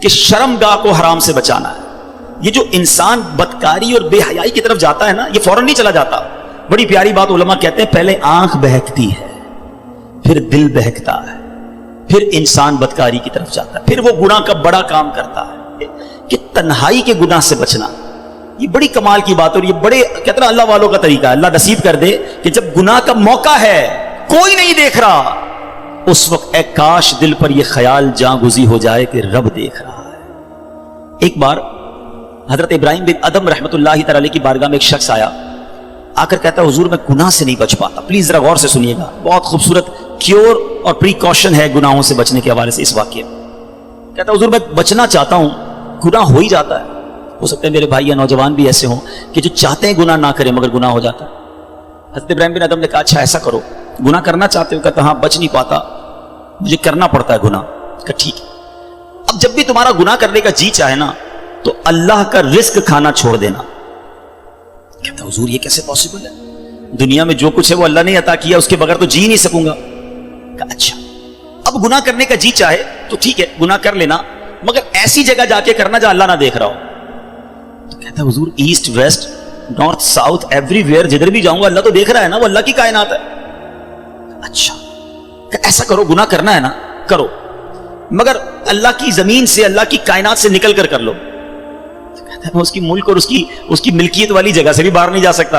کہ شرمگاہ کو حرام سے بچانا ہے. یہ جو انسان بدکاری اور بے حیائی کی طرف جاتا ہے نا، یہ فوراً نہیں چلا جاتا. بڑی پیاری بات علماء کہتے ہیں، پہلے آنکھ بہکتی ہے، پھر دل بہکتا ہے، پھر انسان بدکاری کی طرف جاتا ہے، پھر وہ گناہ کا بڑا کام کرتا ہے. کہ تنہائی کے گناہ سے بچنا یہ بڑی کمال کی بات ہے، اور یہ بڑے کہتے ہیں اللہ والوں کا طریقہ ہے. اللہ نصیب کر دے کہ جب گناہ کا موقع ہے، کوئی نہیں دیکھ رہا، اس وقت اے کاش دل پر یہ خیال جاں گزی ہو جائے کہ رب دیکھ رہا ہے. ایک بار حضرت ابراہیم بن ادم رحمۃ اللہ تعالی کی بارگاہ میں ایک شخص آیا، آ کر کہتا ہے حضور میں گناہ سے نہیں بچ پاتا. پلیز ذرا غور سے سنیے گا، بہت خوبصورت کیور اور پریکاشن ہے گناہوں سے بچنے کے حوالے سے اس واقعے میں. کہتا ہے حضور میں بچنا چاہتا ہوں، گناہ ہو ہی جاتا ہے. ہو سکتا ہے میرے بھائی یا نوجوان بھی ایسے ہوں کہ جو چاہتے ہیں گناہ نہ کریں مگر گناہ ہو جاتا ہے. حضرت ابراہیم بن ادم نے کہا اچھا ایسا کرو، گناہ کرنا چاہتے ہو؟ کہتا ہاں بچ نہیں پاتا، مجھے کرنا پڑتا ہے گناہ. کہا ٹھیک ہے، اب جب بھی تمہارا گناہ کرنے کا جی چاہے نا تو اللہ کا رزق کھانا چھوڑ دینا. کہتا حضور یہ کیسے پاسبل ہے؟ دنیا میں جو کچھ ہے وہ اللہ نے عطا کیا، اس کے بغیر تو جی نہیں سکوں گا. کہا اچھا اب گناہ کرنے کا جی چاہے تو ٹھیک ہے گناہ کر لینا، مگر ایسی جگہ جا کے کرنا جہاں اللہ نہ دیکھ رہا ہو. تو کہتا حضور east west north south every where جدھر بھی جاؤں گا اللہ تو دیکھ رہا ہے نا، وہ اللہ کی کائنات ہے. اچھا ایسا کرو، گناہ کرنا ہے نا کرو، مگر اللہ کی زمین سے اللہ کی کائنات سے نکل کر لو. کہتا ہے میں اس کی ملک اور اس کی ملکیت والی جگہ سے بھی باہر نہیں جا سکتا.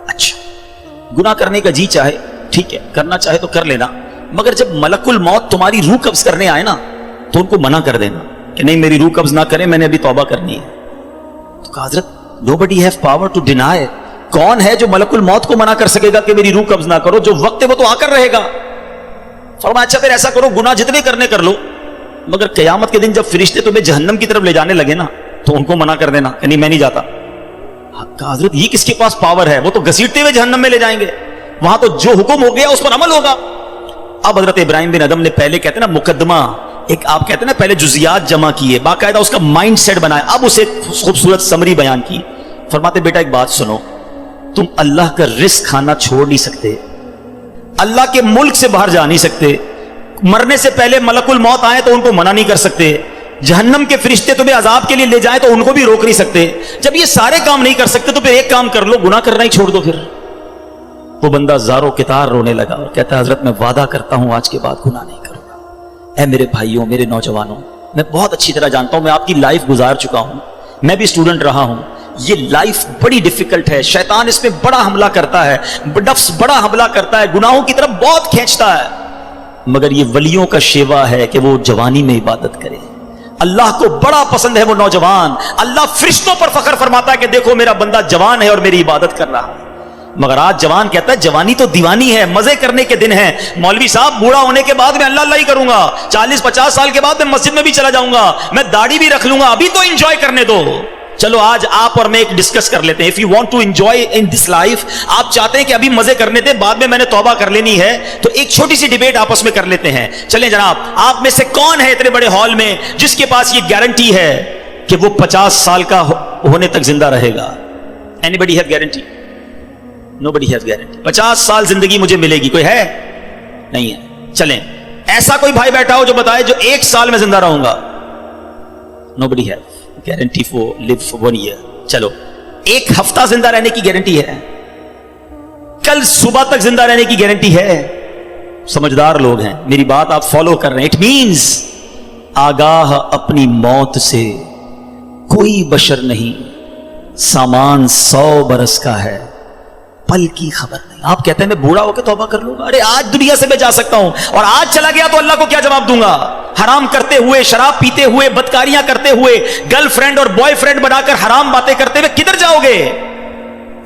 اچھا گناہ کرنے کا جی چاہے ٹھیک ہے، کرنا چاہے تو کر لینا، مگر جب ملک الموت تمہاری روح قبض کرنے آئے نا تو ان کو منع کر دینا کہ نہیں میری روح قبض نہ کریں، میں نے ابھی توبہ کرنی ہے. تو کہا حضرت nobody have power to deny. کون ہے جو ملک الموت کو منع کر سکے گا کہ میری روح قبض نہ کرو؟ جو وقت ہے وہ تو آ کر رہے گا. فرمایا اچھا پھر ایسا کرو گناہ جتنے کرنے کر لو، مگر قیامت کے دن جب فرشتے تمہیں جہنم کی طرف لے جانے لگے نا تو ان کو منع کر دینا کہ نہیں میں نہیں جاتا. کہا حضرت یہ کس کے پاس پاور ہے؟ وہ تو گھسیٹتے ہوئے جہنم میں لے جائیں گے، وہاں تو جو حکم ہو گیا اس پر عمل ہوگا. اب حضرت ابراہیم بن ادم نے پہلے کہتے ہیں نا مقدمہ، ایک آپ کہتے ہیں نا پہلے جزیات جمع کیے، باقاعدہ اس کا مائنڈ سیٹ بنایا، اب اسے خوبصورت سمری بیان کی. فرماتے بیٹا ایک بات سنو، تم اللہ کا رزق کھانا چھوڑ نہیں سکتے، اللہ کے ملک سے باہر جا نہیں سکتے، مرنے سے پہلے ملک الموت آئے تو ان کو منع نہیں کر سکتے، جہنم کے فرشتے تمہیں عذاب کے لیے لے جائیں تو ان کو بھی روک نہیں سکتے. جب یہ سارے کام نہیں کر سکتے تو پھر ایک کام کر لو، گناہ کرنا ہی چھوڑ دو. پھر وہ بندہ زاروں کتار رونے لگا اور کہتا ہے حضرت میں وعدہ کرتا ہوں آج کے بعد گناہ نہیں کروں گا. اے میرے بھائیوں میرے نوجوانوں، میں بہت اچھی طرح جانتا ہوں، میں آپ کی لائف گزار چکا ہوں، میں بھی اسٹوڈنٹ رہا ہوں. یہ لائف بڑی ڈیفیکلٹ ہے، شیطان اس میں بڑا حملہ کرتا ہے، نفس بڑا حملہ کرتا ہے، گناہوں کی طرف بہت کھینچتا ہے. مگر یہ ولیوں کا شیوا ہے کہ وہ جوانی میں عبادت کرے. اللہ کو بڑا پسند ہے وہ نوجوان. اللہ فرشتوں پر فخر فرماتا ہے کہ دیکھو میرا بندہ جوان ہے اور میری عبادت کر رہا ہے. مگر آج جوان کہتا ہے جوانی تو دیوانی ہے، مزے کرنے کے دن ہیں. مولوی صاحب بوڑھا ہونے کے بعد میں اللہ اللہ ہی کروں گا، 40-50 سال کے بعد میں مسجد میں بھی چلا جاؤں گا، میں داڑھی بھی رکھ لوں گا، ابھی تو انجوائے کرنے دو. چلو آج آپ اور میں ایک ڈسکس کر لیتے ہیں. If you want to enjoy in this life، آپ چاہتے ہیں کہ ابھی مزے کرنے دیں، بعد میں نے توبہ کر لینی ہے، تو ایک چھوٹی سی ڈیبیٹ آپس میں کر لیتے ہیں. چلیں جناب، آپ میں سے کون ہے اتنے بڑے ہال میں جس کے پاس یہ گارنٹی ہے کہ وہ 50 سال کا ہونے تک زندہ رہے گا؟ Anybody have guarantee? Nobody has guarantee. 50 سال زندگی مجھے ملے گی، کوئی ہے؟ نہیں ہے. چلیں ایسا کوئی بھائی بیٹھا ہو جو بتائے جو 1 سال میں زندہ رہوں گا؟ Nobody has guarantee for live for 1 year. چلو 1 ہفتہ زندہ رہنے کی گارنٹی ہے، کل صبح تک زندہ رہنے کی گارنٹی ہے. سمجھدار لوگ ہیں، میری بات آپ فالو کر رہے ہیں. اٹ مینز آگاہ اپنی موت سے کوئی بشر نہیں، سامان 100 برس کا ہے، پل کی خبر نہیں. آپ کہتے ہیں میں بوڑھا ہو کے توبہ کر لوں گا. ارے آج دنیا سے میں جا سکتا ہوں اور آج چلا گیا تو اللہ کو کیا جواب دوں گا؟ حرام کرتے ہوئے، شراب پیتے ہوئے، بدکاریاں کرتے ہوئے، گرل فرینڈ اور بوائے فرینڈ بنا کر حرام باتیں کرتے ہوئے کدھر جاؤ گے؟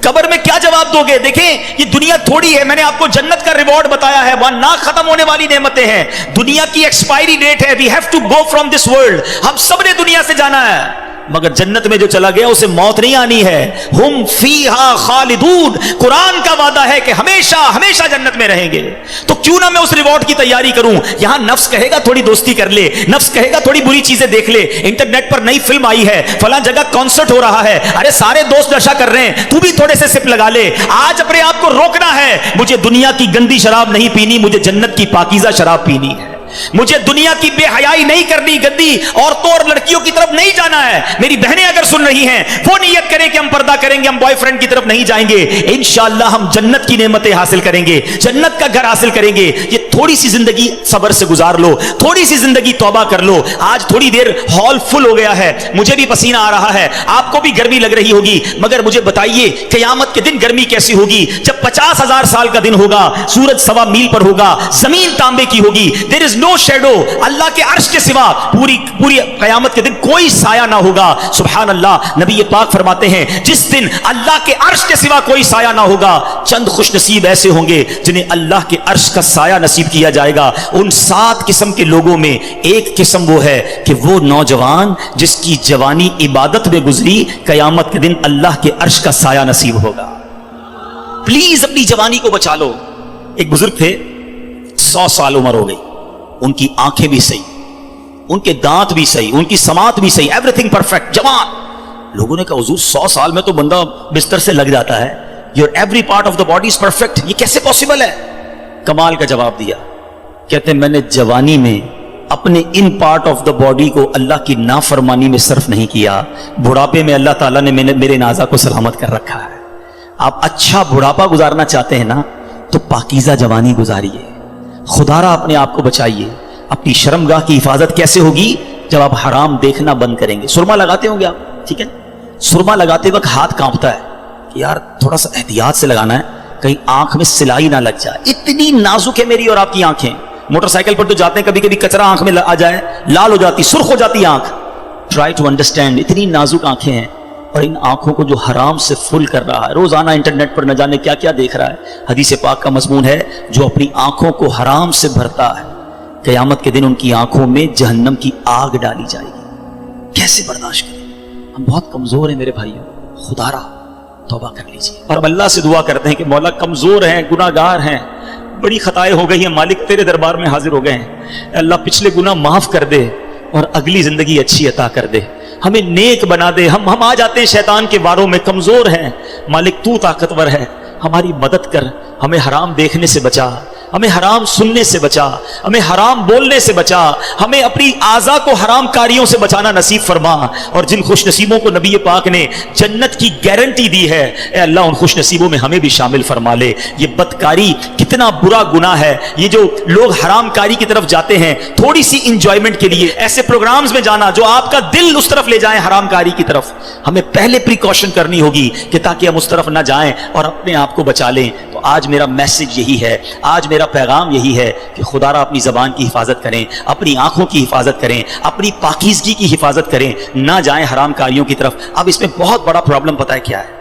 قبر میں کیا جواب دو گے؟ دیکھیں یہ دنیا تھوڑی ہے، میں نے آپ کو جنت کا ریوارڈ بتایا ہے، وہاں نہ ختم ہونے والی نعمتیں ہیں. دنیا کی ایکسپائری ڈیٹ ہے، we have to go from this world. ہم سب نے دنیا سے جانا ہے، مگر جنت میں جو چلا گیا اسے موت نہیں آنی ہے. ہم فیہا خالدون، قرآن کا وعدہ ہے کہ ہمیشہ ہمیشہ جنت میں رہیں گے. تو کیوں نہ میں اس ریوارڈ کی تیاری کروں؟ یہاں نفس کہے گا تھوڑی دوستی کر لے، نفس کہے گا تھوڑی بری چیزیں دیکھ لے، انٹرنیٹ پر نئی فلم آئی ہے، فلاں جگہ کانسرٹ ہو رہا ہے، ارے سارے دوست نشہ کر رہے ہیں، تو بھی تھوڑے سے سپ لگا لے. آج اپنے آپ کو روکنا ہے، مجھے دنیا کی گندی شراب نہیں پینی، مجھے جنت کی پاکیزہ شراب پینی ہے. مجھے دنیا کی بے حیائی نہیں کرنی، گندی عورتوں اور لڑکیوں کی طرف نہیں جانا ہے. میری بہنیں اگر سن رہی ہیں وہ نیت کریں کہ ہم پردہ کریں گے، ہم بوائے فرینڈ کی طرف نہیں جائیں گے. انشاءاللہ ہم جنت کی نعمتیں حاصل کریں گے، جنت کا گھر حاصل کریں گے. یہ تھوڑی سی زندگی صبر سے گزار لو، تھوڑی سی زندگی توبہ کر لو. آج تھوڑی دیر ہال فل ہو گیا ہے، مجھے بھی پسینہ آ رہا ہے، آپ کو بھی گرمی لگ رہی ہوگی، مگر مجھے بتائیے قیامت کے دن گرمی کیسی ہوگی؟ جب 50,000 سال کا دن ہوگا، سورج 1.25 میل پر ہوگا، زمین تانبے کی ہوگی، دیر از نو شیڈو، اللہ کے عرش کے سوا پوری قیامت کے دن کوئی سایہ نہ ہوگا. سبحان اللہ. نبی پاک فرماتے ہیں جس دن اللہ کے عرش کے سوا کوئی سایہ نہ ہوگا، چند خوش نصیب ایسے ہوں گے جنہیں اللہ کے عرش کا سایہ نصیب کیا جائے گا. ان 7 قسم کے لوگوں میں ایک قسم وہ ہے کہ وہ نوجوان جس کی جوانی عبادت میں گزری، قیامت کے دن اللہ کے عرش کا سایہ نصیب ہوگا. پلیز اپنی جوانی کو بچا لو. ایک بزرگ تھے، 100 سال عمر ہو گئی، ان کی آنکھیں بھی صحیح، ان کے دانت بھی صحیح، ان کی سماعت بھی صحیح، ایوری تھنگ پرفیکٹ، جوان. لوگوں نے کہا حضور 100 سال میں تو بندہ بستر سے لگ جاتا ہے، your every part of the body is perfect, یہ کیسے پاسبل ہے؟ کمال کا جواب دیا. کہتے ہیں میں نے جوانی میں اپنے in part of the body کو اللہ کی نافرمانی میں صرف نہیں کیا، بڑھاپے میں اللہ تعالیٰ نے میرے نازا کو سلامت کر رکھا ہے. آپ اچھا بڑھاپا گزارنا چاہتے ہیں نا تو پاکیزہ جوانی گزاریے، خدا را اپنے آپ کو بچائیے. اپنی شرمگاہ کی حفاظت کیسے ہوگی؟ جب آپ حرام دیکھنا بند کریں گے. سرما لگاتے ہوں گے آپ، ٹھیک ہے؟ سرما لگاتے وقت ہاتھ کانپتا ہے کہ یار تھوڑا سا احتیاط سے لگانا ہے، کہیں آنکھ میں سلائی نہ لگ جائے. اتنی نازک ہے میری اور آپ کی آنکھیں. موٹر سائیکل پر تو جاتے ہیں، کبھی کبھی کچرا آنکھ میں آ جائے، لال ہو جاتی، سرخ ہو جاتی آنکھ. ٹرائی ٹو انڈرسٹینڈ، اتنی نازک آنکھیں ہیں، اور ان آنکھوں کو جو حرام سے فل کر رہا ہے، روزانہ انٹرنیٹ پر نہ جانے کیا کیا دیکھ رہا ہے. حدیث پاک کا مضمون ہے جو اپنی آنکھوں کو حرام سے بھرتا ہے، قیامت کے دن ان کی آنکھوں میں جہنم کی آگ ڈالی جائے گی. کیسے برداشت کریں؟ ہم بہت کمزور ہیں میرے بھائیوں، خدا را توبہ کر لیجیے. اور ہم اللہ سے دعا کرتے ہیں کہ مولا کمزور ہیں، گناہ گار ہیں، بڑی خطائیں ہو گئی ہیں، مالک تیرے دربار میں حاضر ہو گئے ہیں. اللہ پچھلے گناہ معاف کر دے اور اگلی زندگی اچھی عطا کر دے، ہمیں نیک بنا دے. ہم آ جاتے ہیں شیطان کے واروں میں، کمزور ہیں. مالک تو طاقتور ہے، ہماری مدد کر، ہمیں حرام دیکھنے سے بچا، ہمیں حرام سننے سے بچا، ہمیں حرام بولنے سے بچا، ہمیں اپنی اعضاء کو حرام کاریوں سے بچانا نصیب فرما. اور جن خوش نصیبوں کو نبی پاک نے جنت کی گارنٹی دی ہے، اے اللہ ان خوش نصیبوں میں ہمیں بھی شامل فرما لے. یہ بدکاری کتنا برا گناہ ہے. یہ جو لوگ حرام کاری کی طرف جاتے ہیں تھوڑی سی انجوائمنٹ کے لیے، ایسے پروگرامز میں جانا جو آپ کا دل اس طرف لے جائیں حرام کاری کی طرف، ہمیں پہلے پریکاشن کرنی ہوگی کہ تاکہ ہم اس طرف نہ جائیں اور اپنے آپ کو بچا لیں. تو آج میرا میسج یہی ہے، آج میرا پیغام یہی ہے کہ خدا را اپنی زبان کی حفاظت کریں، اپنی آنکھوں کی حفاظت کریں، اپنی پاکیزگی کی حفاظت کریں، نہ جائیں حرام کاریوں کی طرف. اب اس میں بہت بڑا پرابلم پتہ ہے کیا ہے؟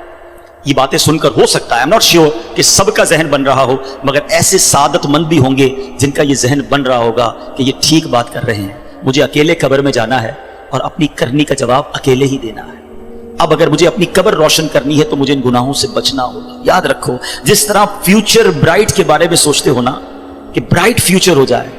یہ باتیں سن کر ہو سکتا ہے، I'm not sure کہ سب کا ذہن بن رہا ہو، مگر ایسے سعادت مند بھی ہوں گے جن کا یہ ذہن بن رہا ہوگا کہ یہ ٹھیک بات کر رہے ہیں، مجھے اکیلے قبر میں جانا ہے اور اپنی کرنی کا جواب اکیلے ہی دینا ہے. اب اگر مجھے اپنی قبر روشن کرنی ہے تو مجھے ان گناہوں سے بچنا ہوگا. یاد رکھو، جس طرح فیوچر برائٹ کے بارے میں سوچتے ہو نا کہ برائٹ فیوچر ہو جائے،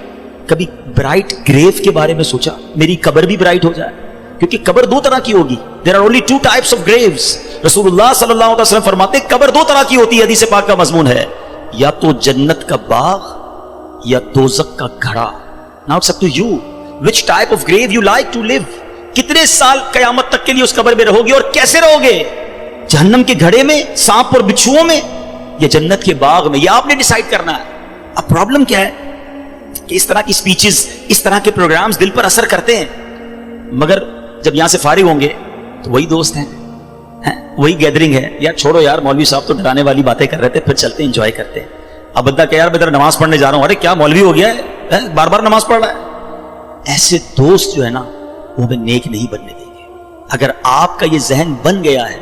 کبھی برائٹ گریو کے بارے میں سوچا میری قبر بھی برائٹ ہو جائے؟ کیونکہ قبر 2 طرح کی ہوگی. There are only 2 types of graves. رسول اللہ صلی اللہ علیہ وسلم فرماتے ہیں قبر 2 طرح کی ہوتی ہے، حدیث پاک کا مضمون ہے، یا تو جنت کا باغ یا دوزخ کا گھڑا. Now it's up to you which type of grave you like to live. کتنے سال قیامت تک کے لیے اس قبر میں رہو گے اور کیسے رہو گے؟ جہنم کے گھڑے میں، سانپ اور بچھوؤں میں، یا جنت کے باغ میں؟ یہ آپ نے ڈیسائیڈ کرنا ہے. اب پرابلم کیا ہے کہ اس طرح کی سپیچز، اس طرح کے پروگرامز دل پر اثر کرتے ہیں، مگر جب یہاں سے فارغ ہوں گے تو وہی دوست ہیں، وہی گیدرنگ ہے. یار چھوڑو یار، مولوی صاحب تو ڈرانے والی باتیں کر رہے تھے، پھر چلتے ہیں انجوائے کرتے ہیں. اب بندہ کہ یار میں ذرا نماز پڑھنے جا رہا ہوں، ارے کیا مولوی ہو گیا ہے، بار بار نماز پڑھ رہا ہے. ایسے دوست جو ہے نا وہ ہمیں نیک نہیں بننے دیں گے. اگر آپ کا یہ ذہن بن گیا ہے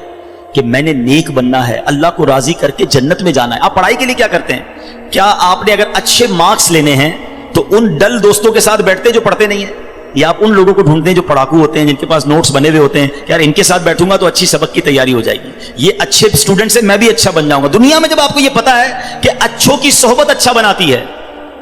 کہ میں نے نیک بننا ہے، اللہ کو راضی کر کے جنت میں جانا ہے. آپ پڑھائی کے لیے کیا کرتے ہیں؟ کیا آپ نے اگر اچھے مارکس لینے ہیں تو ان ڈل دوستوں کے ساتھ بیٹھتے ہیں جو پڑھتے نہیں ہیں، یا آپ ان لوگوں کو ڈھونڈتے ہیں جو پڑھاکو ہوتے ہیں، جن کے پاس نوٹس بنے ہوئے ہوتے ہیں کہ یار ان کے ساتھ بیٹھوں گا تو اچھی سبق کی تیاری ہو جائے گی، یہ اچھے اسٹوڈنٹ سے میں بھی اچھا بن جاؤں گا. دنیا میں جب آپ کو یہ پتا ہے کہ اچھوں کی صحبت اچھا بناتی ہے،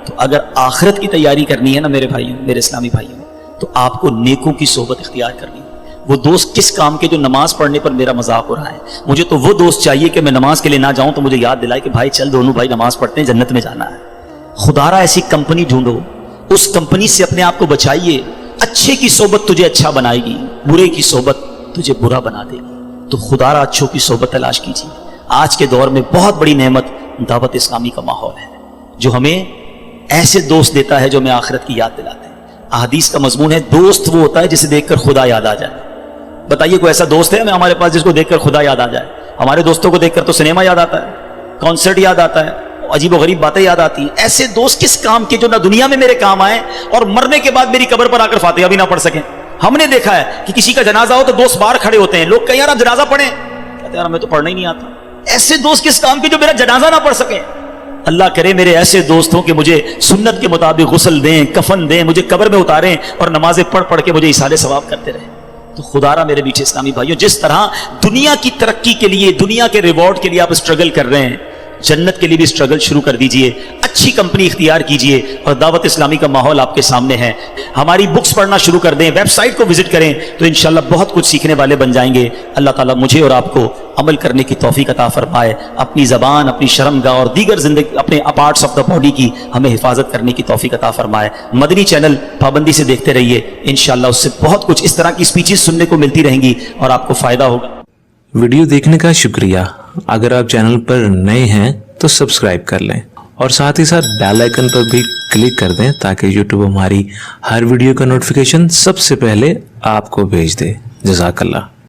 تو اگر آخرت کی تیاری کرنی ہے نا میرے بھائیوں، میرے اسلامی بھائیوں، تو آپ کو نیکوں کی صحبت اختیار کرنی ہے. وہ دوست کس کام کے جو نماز پڑھنے پر میرا مذاق ہو رہا ہے؟ مجھے تو وہ دوست چاہیے کہ میں نماز کے لیے نہ جاؤں تو مجھے یاد دلائے کہ بھائی چل دونوں بھائی نماز پڑھتے ہیں، جنت میں جانا ہے. خدا را ایسی کمپنی ڈھونڈو اس کمپنی سے اپنے آپ کو بچائیے. اچھے کی صحبت تجھے اچھا بنائے گی, برے کی صحبت تجھے برا بنا دے گی. تو خدا را اچھوں کی صحبت تلاش کیجیے. آج کے دور میں بہت بڑی نعمت دعوت اسلامی کا ماحول ہے, جو ہمیں ایسے دوست دیتا ہے جو ہمیں آخرت کی یاد دلاتے ہیں. احادیث کا مضمون ہے, دوست وہ ہوتا ہے جسے دیکھ کر خدا یاد آ جائے. بتائیے کوئی ایسا دوست ہے ہمارے پاس جس کو دیکھ کر خدا یاد آ جائے؟ ہمارے دوستوں کو دیکھ کر تو سنیما یاد آتا ہے, کانسرٹ یاد آتا ہے, عجیب و غریب باتیں یاد آتی ہیں. ایسے دوست کس کام کے جو نہ دنیا میں میرے کام آئے اور مرنے کے بعد میری قبر پر آ کر فاتحہ بھی نہ پڑھ سکیں. ہم نے دیکھا ہے کہ کسی کا جنازہ ہو تو دوست باہر کھڑے ہوتے ہیں, لوگ کہیں یار آپ جنازہ پڑھیں, کہتے ہیں یار ہمیں تو پڑھنا ہی نہیں آتا. ایسے دوست کس کام کے جو میرا جنازہ نہ پڑھ سکیں؟ اللہ کرے میرے ایسے دوست ہوں کہ مجھے سنت کے مطابق غسل دیں, کفن دیں, مجھے قبر میں اتاریں اور نمازیں پڑھ پڑھ کے مجھے ایصال ثواب کرتے رہیں. تو خدا را میرے میٹھے اسلامی بھائیوں, جس طرح دنیا کی ترقی کے لیے, دنیا کے ریوارڈ کے لیے آپ اسٹرگل کر رہے ہیں, جنت کے لیے بھی اسٹرگل شروع کر دیجئے. اچھی کمپنی اختیار کیجئے اور دعوت اسلامی کا ماحول آپ کے سامنے ہے. ہماری بکس پڑھنا شروع کر دیں, ویب سائٹ کو وزٹ کریں, تو انشاءاللہ بہت کچھ سیکھنے والے بن جائیں گے. اللہ تعالیٰ مجھے اور آپ کو عمل کرنے کی توفیق عطا فرمائے. اپنی زبان, اپنی شرمگاہ اور دیگر زندگی اپنے پارٹس آف دا باڈی کی ہمیں حفاظت کرنے کی توفیق عطا فرمائے. مدنی چینل پابندی سے دیکھتے رہیے, انشاءاللہ اس سے بہت کچھ اس طرح کی اسپیچز سننے کو ملتی رہیں گی اور آپ کو فائدہ ہوگا. ویڈیو دیکھنے کا شکریہ. اگر آپ چینل پر نئے ہیں تو سبسکرائب کر لیں اور ساتھ ہی ساتھ بیل آئیکن پر بھی کلک کر دیں تاکہ یوٹیوب ہماری ہر ویڈیو کا نوٹیفیکیشن سب سے پہلے آپ کو بھیج دے. جزاک اللہ.